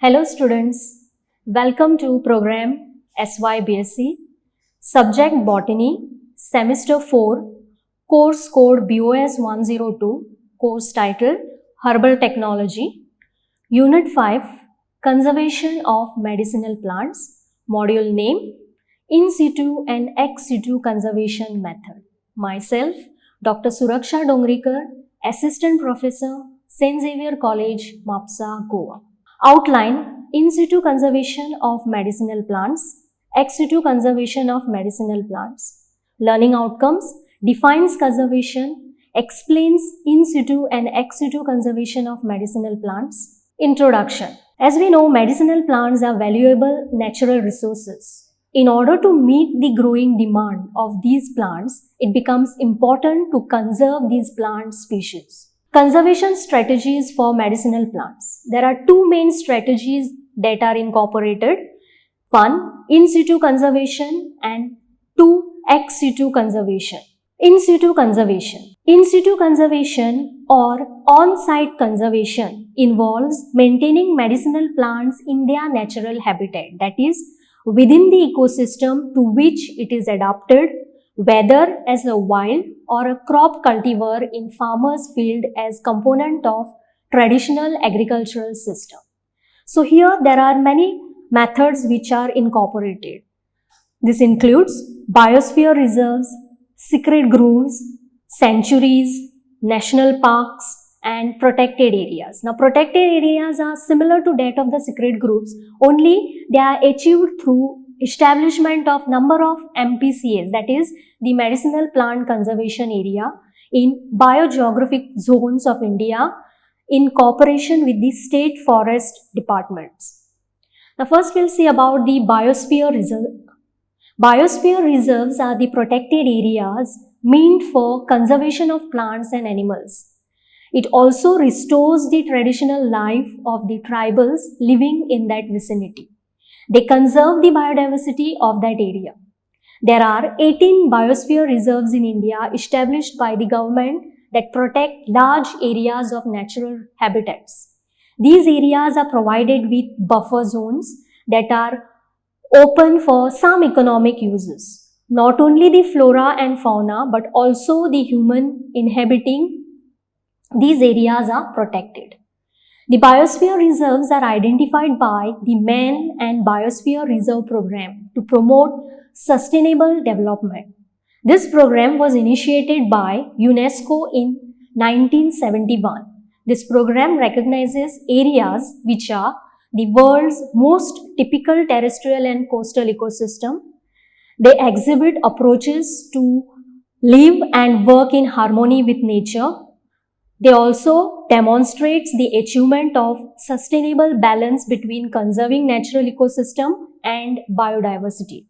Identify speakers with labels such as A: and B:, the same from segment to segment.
A: Hello students, welcome to program SYBSc, subject Botany, semester 4, course code BOS 102, course title Herbal Technology, Unit 5, Conservation of Medicinal Plants, module name In situ and ex situ conservation method. Myself, Dr. Suraksha Dongrikar, Assistant Professor, St. Xavier College, Mapsa, Goa. Outline: in situ conservation of medicinal plants, ex situ conservation of medicinal plants. Learning outcomes: defines conservation, explains in situ and ex situ conservation of medicinal plants. Introduction: as we know, medicinal plants are valuable natural resources. In order to meet the growing demand of these plants, it becomes important to conserve these plant species. Conservation strategies for medicinal plants. There are two main strategies that are incorporated. One, in situ conservation, and two, ex situ conservation. In situ conservation. In situ conservation or on-site conservation involves maintaining medicinal plants in their natural habitat, that is, within the ecosystem to which it is adapted, whether as a wild or a crop cultivar in farmers' field as component of traditional agricultural system. So here there are many methods which are incorporated. This includes biosphere reserves, secret groves, sanctuaries, national parks, and protected areas. Now, protected areas are similar to that of the secret groves, only they are achieved through establishment of number of MPCAs, that is the medicinal plant conservation area, in biogeographic zones of India in cooperation with the state forest departments. Now, first we'll see about the biosphere reserve. Biosphere reserves are the protected areas meant for conservation of plants and animals. It also restores the traditional life of the tribals living in that vicinity. They conserve the biodiversity of that area. There are 18 biosphere reserves in India established by the government that protect large areas of natural habitats. These areas are provided with buffer zones that are open for some economic uses. Not only the flora and fauna but also the human inhabiting these areas are protected. The biosphere reserves are identified by the Man and Biosphere Reserve Program to promote sustainable development. This program was initiated by UNESCO in 1971. This program recognizes areas which are the world's most typical terrestrial and coastal ecosystem. They exhibit approaches to live and work in harmony with nature. They also demonstrates the achievement of sustainable balance between conserving natural ecosystem and biodiversity.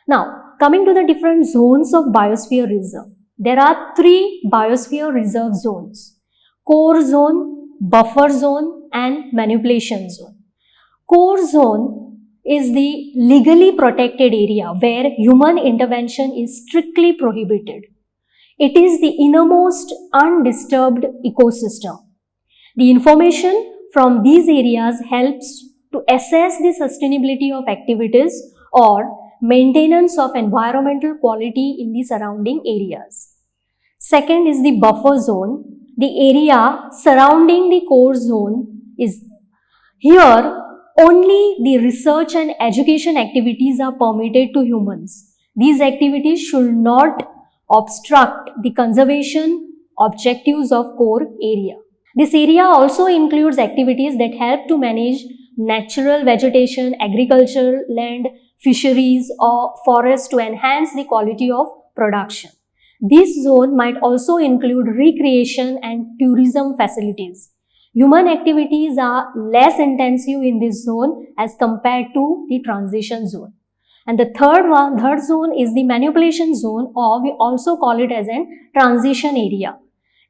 A: Now, coming to the different zones of biosphere reserve. There are 3 biosphere reserve zones: core zone, buffer zone, and manipulation zone. Core zone is the legally protected area where human intervention is strictly prohibited. It is the innermost undisturbed ecosystem. The information from these areas helps to assess the sustainability of activities or maintenance of environmental quality in the surrounding areas. Second is the buffer zone. The area surrounding the core zone is here only the research and education activities are permitted to humans. These activities should not obstruct the conservation objectives of core area. This area also includes activities that help to manage natural vegetation, agricultural land, fisheries or forests to enhance the quality of production. This zone might also include recreation and tourism facilities. Human activities are less intensive in this zone as compared to the transition zone. And the third zone is the manipulation zone, or we also call it as a transition area.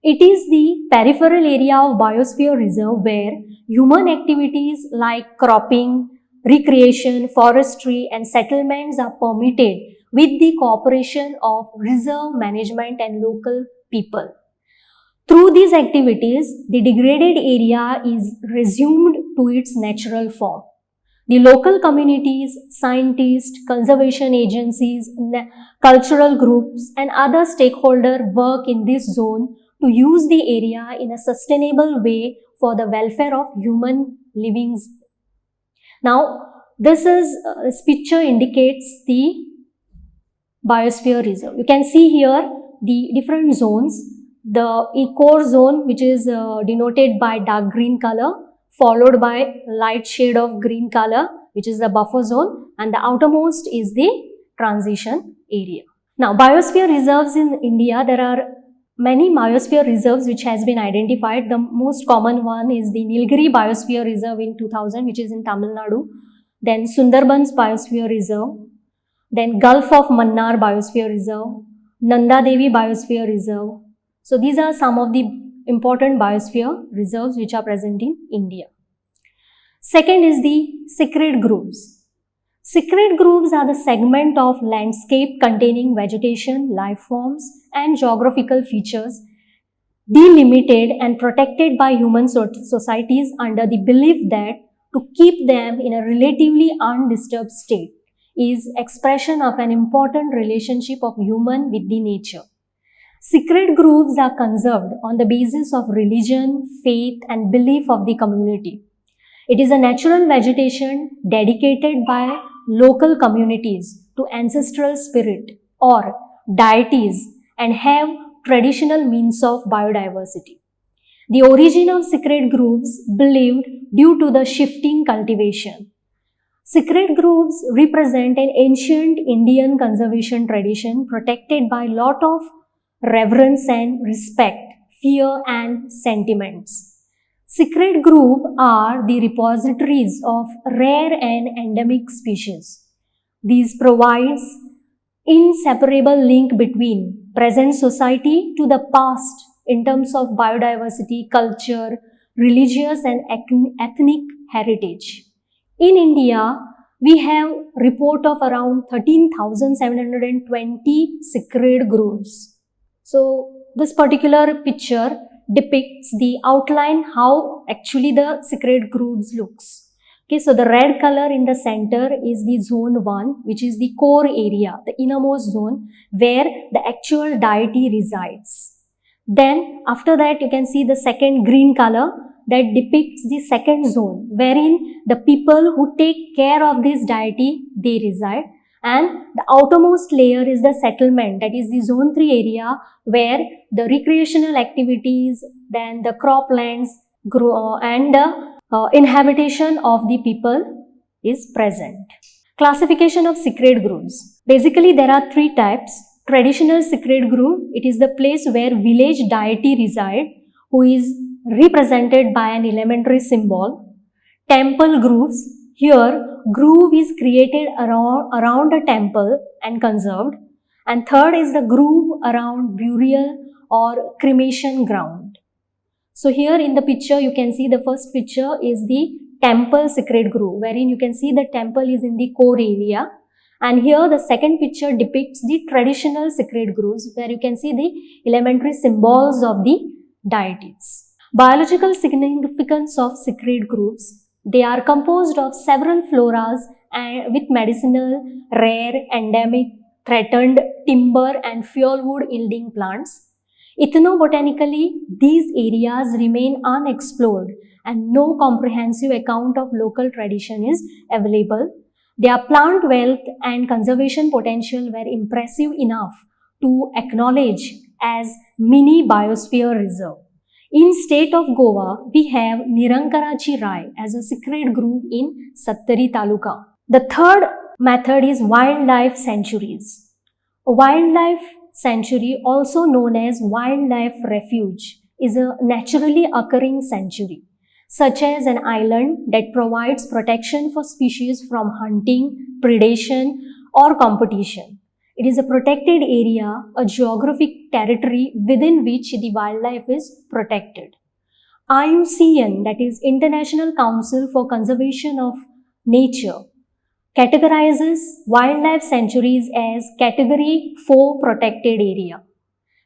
A: It is the peripheral area of biosphere reserve where human activities like cropping, recreation, forestry and settlements are permitted with the cooperation of reserve management and local people. Through these activities, the degraded area is resumed to its natural form. The local communities, scientists, conservation agencies, cultural groups, and other stakeholders work in this zone to use the area in a sustainable way for the welfare of human living. Now, this picture indicates the biosphere reserve. You can see here the different zones. The core zone, which is denoted by dark green color, followed by light shade of green color, which is the buffer zone, and the outermost is the transition area. Now, biosphere reserves in India, there are many biosphere reserves which has been identified. The most common one is the Nilgiri Biosphere Reserve in 2000, which is in Tamil Nadu. Then Sundarbans Biosphere Reserve. Then Gulf of Mannar Biosphere Reserve. Nanda Devi Biosphere Reserve. So these are some of the important biosphere reserves which are present in India. Second is the secret groves. Secret groves are the segment of landscape containing vegetation, life forms, and geographical features delimited and protected by human societies under the belief that to keep them in a relatively undisturbed state is expression of an important relationship of human with the nature. Secret groves are conserved on the basis of religion, faith, and belief of the community. It is a natural vegetation dedicated by local communities to ancestral spirit or deities and have traditional means of biodiversity. The origin of secret groves believed due to the shifting cultivation. Secret groves represent an ancient Indian conservation tradition protected by lot of reverence and respect, fear and sentiments. Secret groves are the repositories of rare and endemic species. These provides inseparable link between present society to the past in terms of biodiversity, culture, religious and ethnic heritage. In India, we have report of around 13,720 secret groves. So this particular picture depicts the outline how actually the secret groves looks. Okay, so the red color in the center is the zone 1, which is the core area, the innermost zone where the actual deity resides. Then after that you can see the second green color that depicts the second zone wherein the people who take care of this deity, they reside. And the outermost layer is the settlement, that is the zone 3 area where the recreational activities, then the croplands grow and the inhabitation of the people is present. Classification of secret groves. Basically there are 3 types. Traditional secret grove, it is the place where village deity reside who is represented by an elementary symbol. Temple groves, here groove is created around a temple and conserved. And third is the groove around burial or cremation ground. So here in the picture you can see the first picture is the temple secret groove wherein you can see the temple is in the core area. And here the second picture depicts the traditional secret groves where you can see the elementary symbols of the deities. Biological significance of secret groves. They are composed of several floras and with medicinal, rare, endemic, threatened, timber and fuelwood yielding plants. Ethnobotanically, these areas remain unexplored and no comprehensive account of local tradition is available. Their plant wealth and conservation potential were impressive enough to acknowledge as mini biosphere reserve. In state of Goa, we have Nirankarachi Rai as a secret grove in Sattari Taluka. The third method is wildlife sanctuaries. A wildlife sanctuary, also known as wildlife refuge, is a naturally occurring sanctuary, such as an island that provides protection for species from hunting, predation, or competition. It is a protected area, a geographic territory within which the wildlife is protected. IUCN, that is International Council for Conservation of Nature, categorizes wildlife sanctuaries as Category 4 protected area.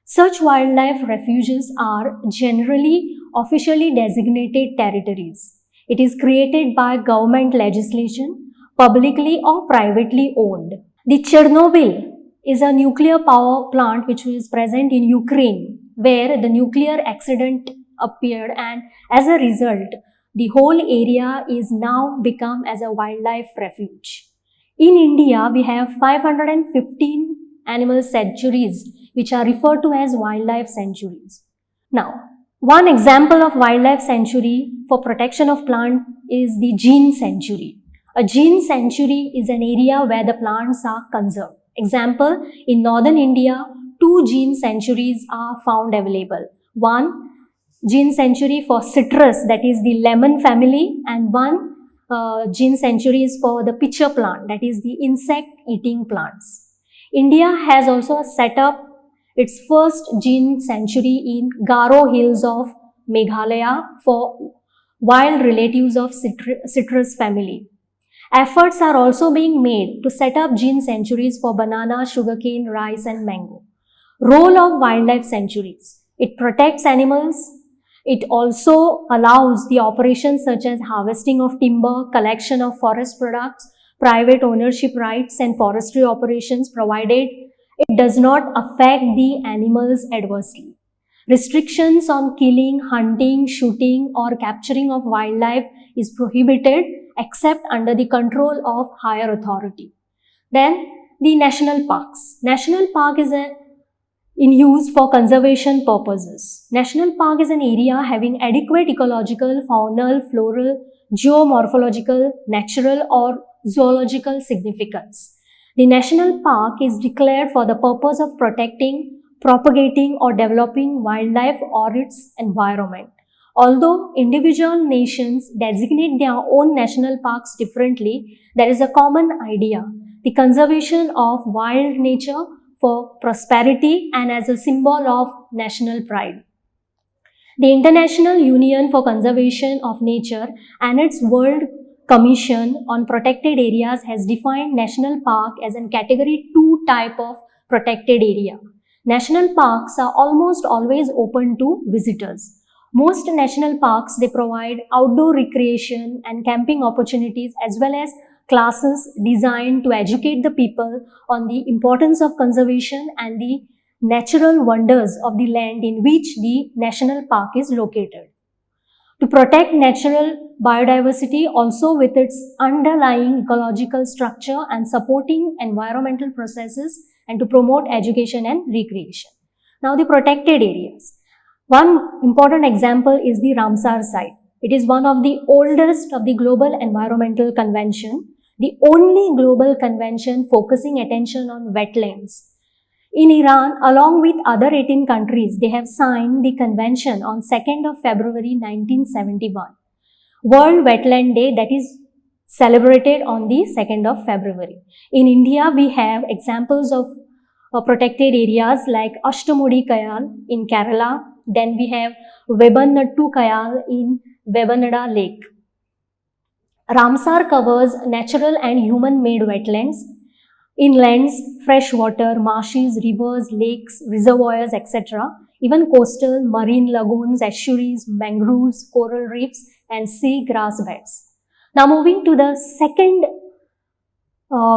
A: Such wildlife refuges are generally officially designated territories It is created by government legislation, publicly or privately owned. The Chernobyl is a nuclear power plant which is present in Ukraine, where the nuclear accident appeared, and as a result, the whole area is now become as a wildlife refuge. In India, we have 515 animal sanctuaries which are referred to as wildlife sanctuaries. Now, one example of wildlife sanctuary for protection of plant is the gene sanctuary. A gene sanctuary is an area where the plants are conserved. Example, in northern India, 2 gene sanctuaries are found available. One gene sanctuary for citrus, that is the lemon family, and one gene sanctuary is for the pitcher plant, that is the insect eating plants. India has also set up its first gene sanctuary in Garo Hills of Meghalaya for wild relatives of citrus family. Efforts are also being made to set up gene sanctuaries for banana, sugarcane, rice and mango. Role of wildlife sanctuaries. It protects animals. It also allows the operations such as harvesting of timber, collection of forest products, private ownership rights and forestry operations, provided it does not affect the animals adversely. Restrictions on killing, hunting, shooting or capturing of wildlife is prohibited except under the control of higher authority. Then the national parks. National park is in use for conservation purposes. National park is an area having adequate ecological, faunal, floral, geomorphological, natural or zoological significance. The national park is declared for the purpose of protecting, propagating or developing wildlife or its environment. Although individual nations designate their own national parks differently, there is a common idea: the conservation of wild nature for prosperity and as a symbol of national pride. The International Union for Conservation of Nature and its World Commission on Protected Areas has defined national park as a category 2 type of protected area. National parks are almost always open to visitors. Most national parks, they provide outdoor recreation and camping opportunities as well as classes designed to educate the people on the importance of conservation and the natural wonders of the land in which the national park is located. To protect natural biodiversity also with its underlying ecological structure and supporting environmental processes, and to promote education and recreation. Now the protected areas. One important example is the Ramsar site. It is one of the oldest of the Global Environmental Convention, the only global convention focusing attention on wetlands. In Iran, along with other 18 countries, they have signed the convention on 2nd of February 1971. World Wetland Day, that is celebrated on the 2nd of February. In India, we have examples of protected areas like Ashtamudi Kayal in Kerala. Then we have Vebanattu Kayal in Vebanada Lake. Ramsar covers natural and human-made wetlands, inlands, fresh water, marshes, rivers, lakes, reservoirs, etc. Even coastal, marine lagoons, estuaries, mangroves, coral reefs, and sea grass beds. Now moving to the second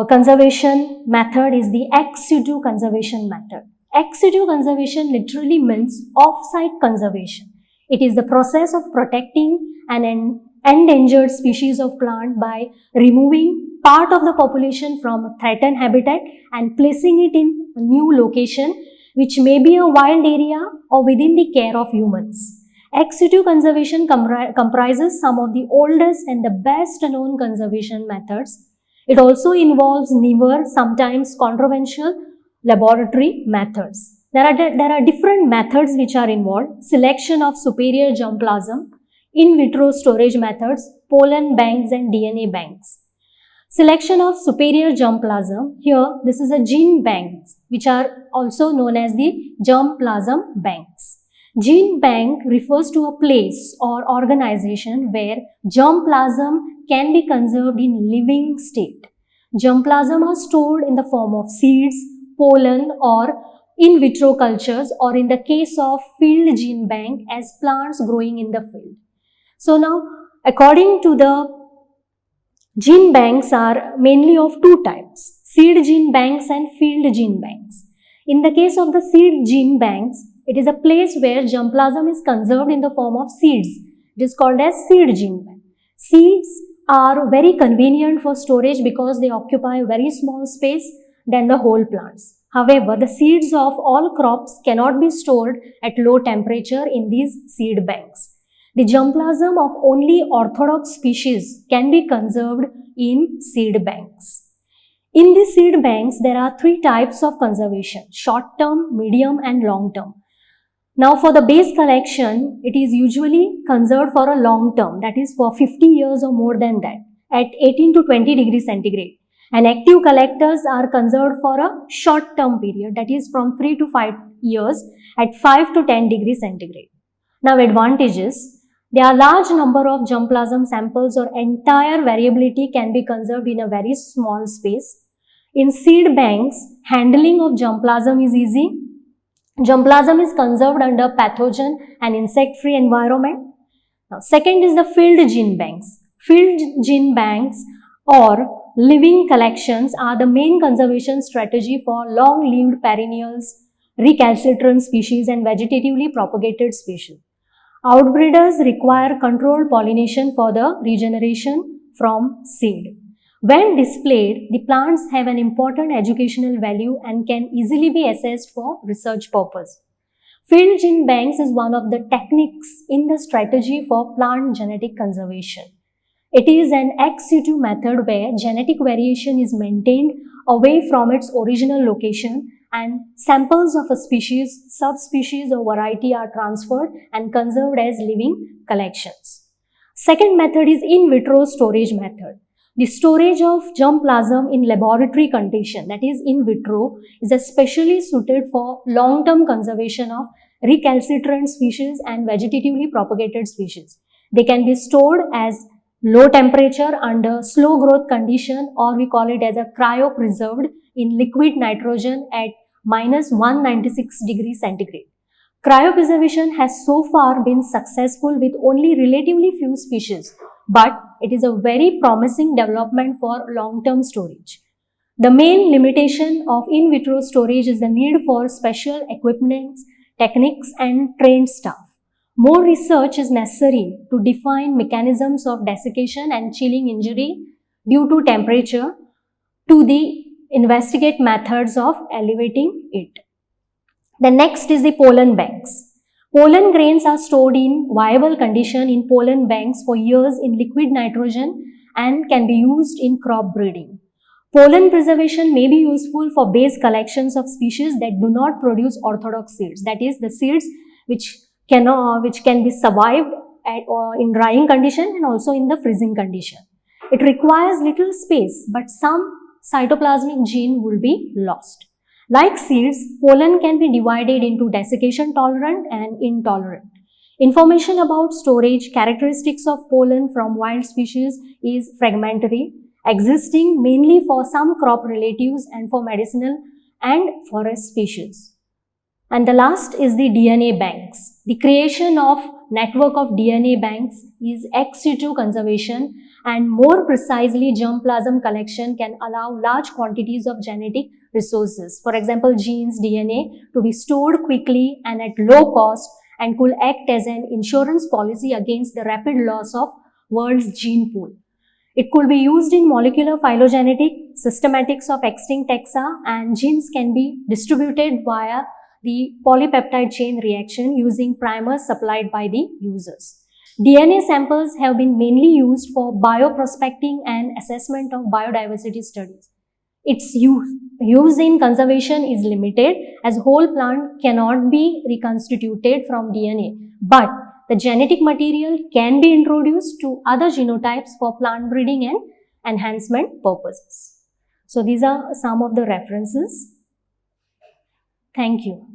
A: conservation method is the ex situ conservation method. Ex situ conservation literally means off-site conservation. It is the process of protecting an endangered species of plant by removing part of the population from a threatened habitat and placing it in a new location, which may be a wild area or within the care of humans. Ex situ conservation comprises some of the oldest and the best known conservation methods. It also involves newer, sometimes controversial laboratory methods. There are different methods which are involved: selection of superior germplasm, in vitro storage methods, pollen banks and DNA banks. Selection of superior germplasm. Here, this is a gene banks, which are also known as the germplasm banks. Gene bank refers to a place or organization where germplasm can be conserved in living state. Germplasm are stored in the form of seeds, pollen or in vitro cultures, or in the case of field gene bank as plants growing in the field. So now According to the gene banks are mainly of two types, seed gene banks and field gene banks. In the case of the seed gene banks, it is a place where germplasm is conserved in the form of seeds. It is called as seed gene bank. Seeds are very convenient for storage because they occupy very small space than the whole plants. However, the seeds of all crops cannot be stored at low temperature in these seed banks. The germplasm of only orthodox species can be conserved in seed banks. In these seed banks, there are three types of conservation: short-term, medium and long-term. Now for the base collection, it is usually conserved for a long term, that is for 50 years or more than that, at 18 to 20 degrees centigrade. And active collectors are conserved for a short term period, that is from 3 to 5 years at 5 to 10 degrees centigrade. Now advantages: there are large number of germplasm samples or entire variability can be conserved in a very small space. In seed banks, handling of germplasm is easy. Germplasm is conserved under pathogen and insect-free environment. Now, second is the field gene banks. Field gene banks or living collections are the main conservation strategy for long-lived perennials, recalcitrant species and vegetatively propagated species. Outbreeders require controlled pollination for the regeneration from seed. When displayed, the plants have an important educational value and can easily be assessed for research purpose. Field gene banks is one of the techniques in the strategy for plant genetic conservation. It is an ex situ method where genetic variation is maintained away from its original location and samples of a species, subspecies or variety are transferred and conserved as living collections. Second method is in vitro storage method. The storage of germplasm in laboratory condition, that is in vitro, is especially suited for long-term conservation of recalcitrant species and vegetatively propagated species. They can be stored as low temperature under slow growth condition, or we call it as a cryopreserved in liquid nitrogen at -196 degrees centigrade. Cryopreservation has so far been successful with only relatively few species, but it is a very promising development for long-term storage. The main limitation of in vitro storage is the need for special equipment, techniques and trained staff. More research is necessary to define mechanisms of desiccation and chilling injury due to temperature, to the investigate methods of elevating it. The next is the pollen banks. Pollen grains are stored in viable condition in pollen banks for years in liquid nitrogen and can be used in crop breeding. Pollen preservation may be useful for base collections of species that do not produce orthodox seeds, that is the seeds which can be survived in drying condition and also in the freezing condition. It requires little space, but some cytoplasmic gene will be lost. Like seeds, pollen can be divided into desiccation tolerant and intolerant. Information about storage characteristics of pollen from wild species is fragmentary, existing mainly for some crop relatives and for medicinal and forest species. And the last is the DNA banks. The creation of network of DNA banks is ex situ conservation, and more precisely germplasm collection can allow large quantities of genetic resources, for example genes, DNA, to be stored quickly and at low cost, and could act as an insurance policy against the rapid loss of world's gene pool. It could be used in molecular phylogenetic systematics of extinct taxa, and genes can be distributed via the polypeptide chain reaction using primers supplied by the users. DNA samples have been mainly used for bioprospecting and assessment of biodiversity studies. Its use in conservation is limited as whole plant cannot be reconstituted from DNA, but the genetic material can be introduced to other genotypes for plant breeding and enhancement purposes. So these are some of the references. Thank you.